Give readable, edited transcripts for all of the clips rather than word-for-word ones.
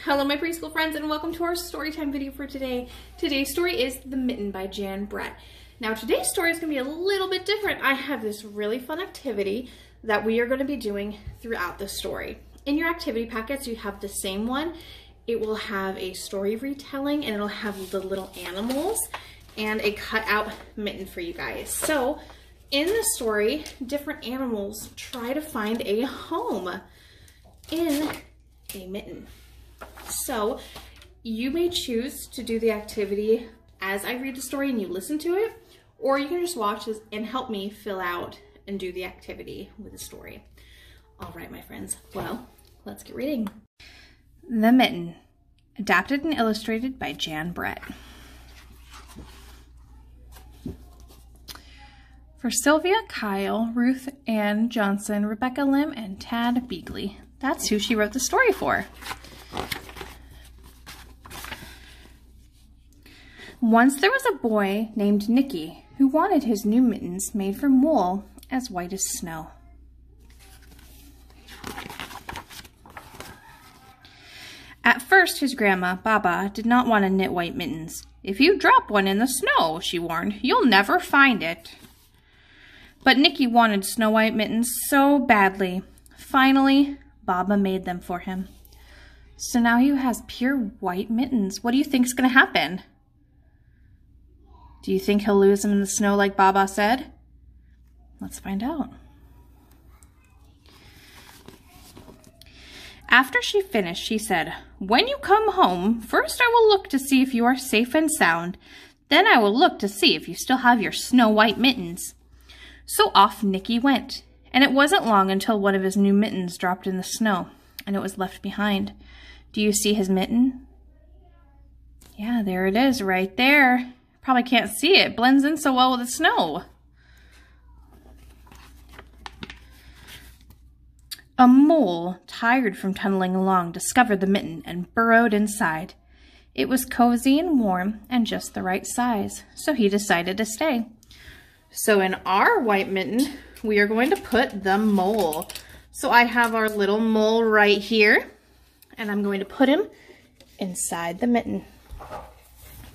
Hello my preschool friends and welcome to our story time video for today. Today's story is The Mitten by Jan Brett. Now today's story is going to be a little bit different. I have this really fun activity that we are going to be doing throughout the story. In your activity packets you have the same one. It will have a story retelling and it'll have the little animals and a cutout mitten for you guys. So in the story, different animals try to find a home in a mitten. So you may choose to do the activity as I read the story and you listen to it, or you can just watch this and help me fill out and do the activity with the story. All right, my friends, well, let's get reading. The Mitten, adapted and illustrated by Jan Brett. For Sylvia, Kyle, Ruth Ann Johnson, Rebecca Lim, and Tad Beagley. That's who she wrote the story for. Once there was a boy named Nicky who wanted his new mittens made from wool as white as snow. At first, his grandma, Baba, did not want to knit white mittens. If you drop one in the snow, she warned, you'll never find it. But Nicky wanted snow white mittens so badly. Finally, Baba made them for him. So now he has pure white mittens. What do you think's going to happen? Do you think he'll lose them in the snow like Baba said? Let's find out. After she finished, she said, "When you come home, first I will look to see if you are safe and sound. Then I will look to see if you still have your snow white mittens." So off Nicky went, and it wasn't long until one of his new mittens dropped in the snow, and it was left behind. Do you see his mitten? Yeah, there it is, right there. Probably can't see it. Blends in so well with the snow. A mole, tired from tunneling along, discovered the mitten and burrowed inside. It was cozy and warm and just the right size, so he decided to stay. So in our white mitten, we are going to put the mole. So I have our little mole right here, and I'm going to put him inside the mitten.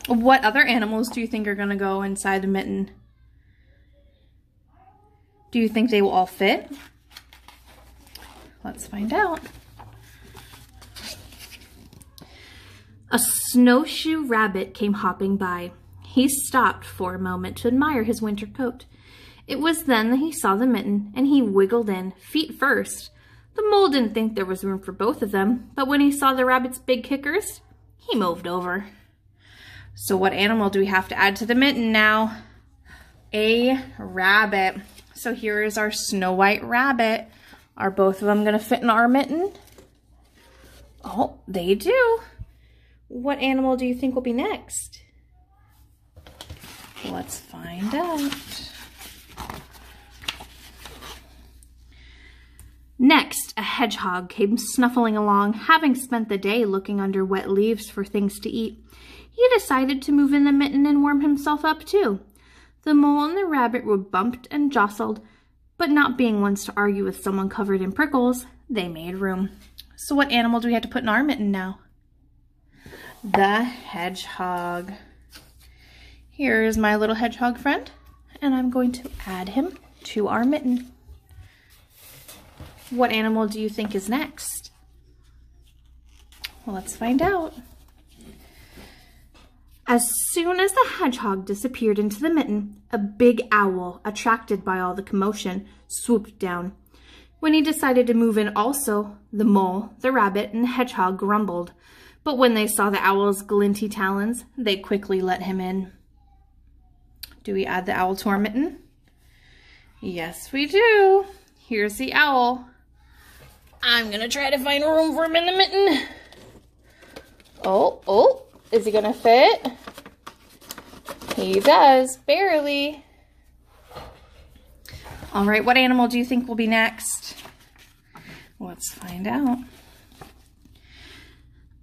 What other animals do you think are going to go inside the mitten? Do you think they will all fit? Let's find out. A snowshoe rabbit came hopping by. He stopped for a moment to admire his winter coat. It was then that he saw the mitten, and he wiggled in, feet first. The mole didn't think there was room for both of them, but when he saw the rabbit's big kickers, he moved over. So what animal do we have to add to the mitten now? A rabbit. So here is our Snow White rabbit. Are both of them going to fit in our mitten? Oh, they do. What animal do you think will be next? Let's find out. Next, a hedgehog came snuffling along, having spent the day looking under wet leaves for things to eat. He decided to move in the mitten and warm himself up too. The mole and the rabbit were bumped and jostled, but not being ones to argue with someone covered in prickles, they made room. So what animal do we have to put in our mitten now? The hedgehog. Here is my little hedgehog friend, and I'm going to add him to our mitten. What animal do you think is next? Well, let's find out. As soon as the hedgehog disappeared into the mitten, a big owl, attracted by all the commotion, swooped down. When he decided to move in also, the mole, the rabbit, and the hedgehog grumbled. But when they saw the owl's glinty talons, they quickly let him in. Do we add the owl to our mitten? Yes, we do. Here's the owl. I'm gonna try to find room for him in the mitten. Oh, is he gonna fit? He does, barely. All right, what animal do you think will be next? Let's find out.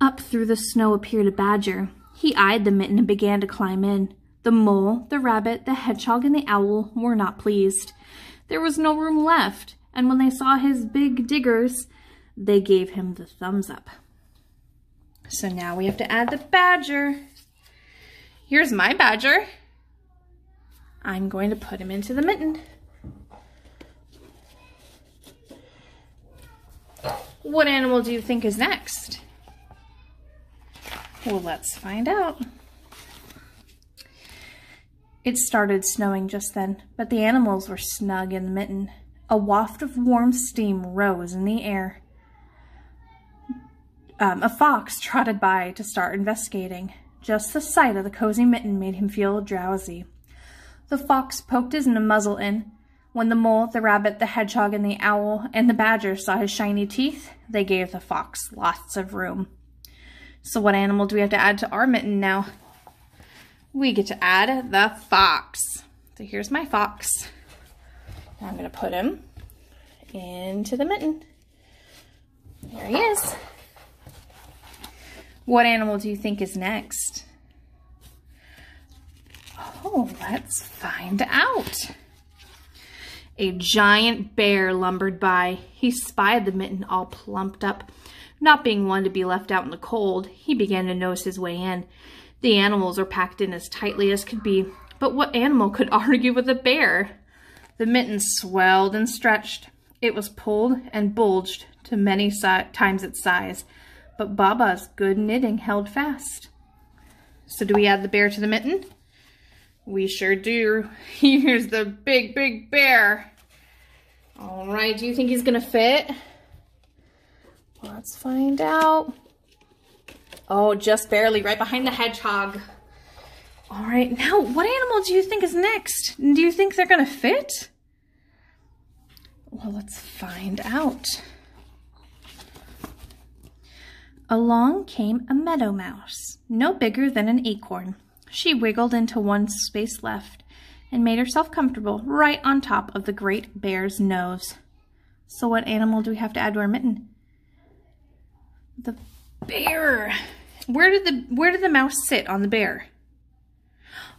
Up through the snow appeared a badger. He eyed the mitten and began to climb in. The mole, the rabbit, the hedgehog, and the owl were not pleased. There was no room left, and when they saw his big diggers, they gave him the thumbs up. So now we have to add the badger. Here's my badger. I'm going to put him into the mitten. What animal do you think is next? Well, let's find out. It started snowing just then, but the animals were snug in the mitten. A waft of warm steam rose in the air. A fox trotted by to start investigating. Just the sight of the cozy mitten made him feel drowsy. The fox poked his muzzle in. When the mole, the rabbit, the hedgehog, and the owl, and the badger saw his shiny teeth, they gave the fox lots of room. So what animal do we have to add to our mitten now? We get to add the fox. So here's my fox. Now I'm going to put him into the mitten. There he is. What animal do you think is next? Oh, let's find out. A giant bear lumbered by. He spied the mitten all plumped up. Not being one to be left out in the cold, he began to nose his way in. The animals were packed in as tightly as could be, but what animal could argue with a bear? The mitten swelled and stretched. It was pulled and bulged to many times its size, but Baba's good knitting held fast. So do we add the bear to the mitten? We sure do. Here's the big, big bear. All right, do you think he's gonna fit? Let's find out. Oh, just barely, right behind the hedgehog. All right, now what animal do you think is next? Do you think they're gonna fit? Well, let's find out. Along came a meadow mouse, no bigger than an acorn. She wiggled into one space left and made herself comfortable right on top of the great bear's nose. So what animal do we have to add to our mitten? The bear. Where did the mouse sit on the bear?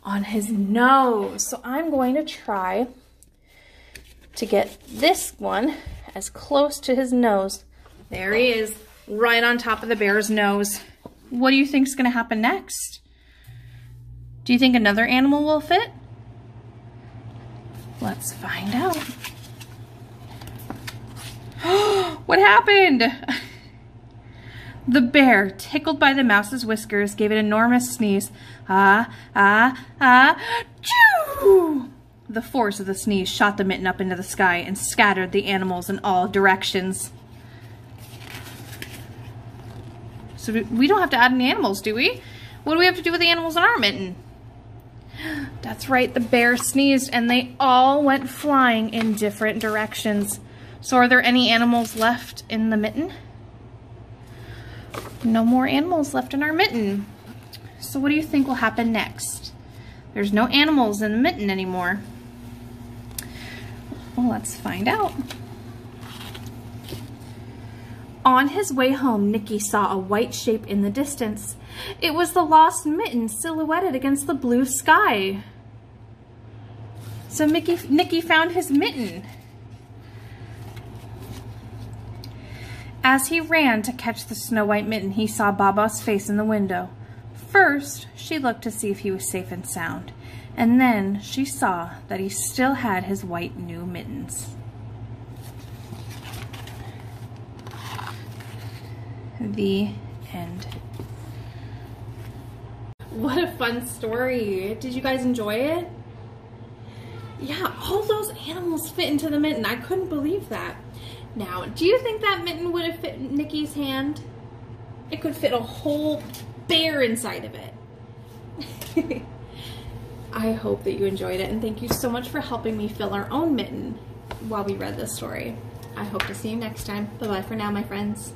On his nose. So I'm going to try to get this one as close to his nose. There he is, right on top of the bear's nose. What do you think is going to happen next? Do you think another animal will fit? Let's find out. What happened? The bear, tickled by the mouse's whiskers, gave an enormous sneeze. Ah, ah, ah, choo! The force of the sneeze shot the mitten up into the sky and scattered the animals in all directions. So we don't have to add any animals, do we? What do we have to do with the animals in our mitten? That's right, the bear sneezed and they all went flying in different directions. So are there any animals left in the mitten? No more animals left in our mitten. So what do you think will happen next? There's no animals in the mitten anymore. Well, let's find out. On his way home, Nicky saw a white shape in the distance. It was the lost mitten silhouetted against the blue sky. So Nicky found his mitten. As he ran to catch the snow-white mitten, he saw Baba's face in the window. First, she looked to see if he was safe and sound, and then she saw that he still had his white new mittens. The end. What a fun story. Did you guys enjoy it? Yeah, all those animals fit into the mitten. I couldn't believe that. Now, do you think that mitten would have fit Nicky's hand? It could fit a whole bear inside of it. I hope that you enjoyed it, and thank you so much for helping me fill our own mitten while we read this story. I hope to see you next time. Bye-bye for now, my friends.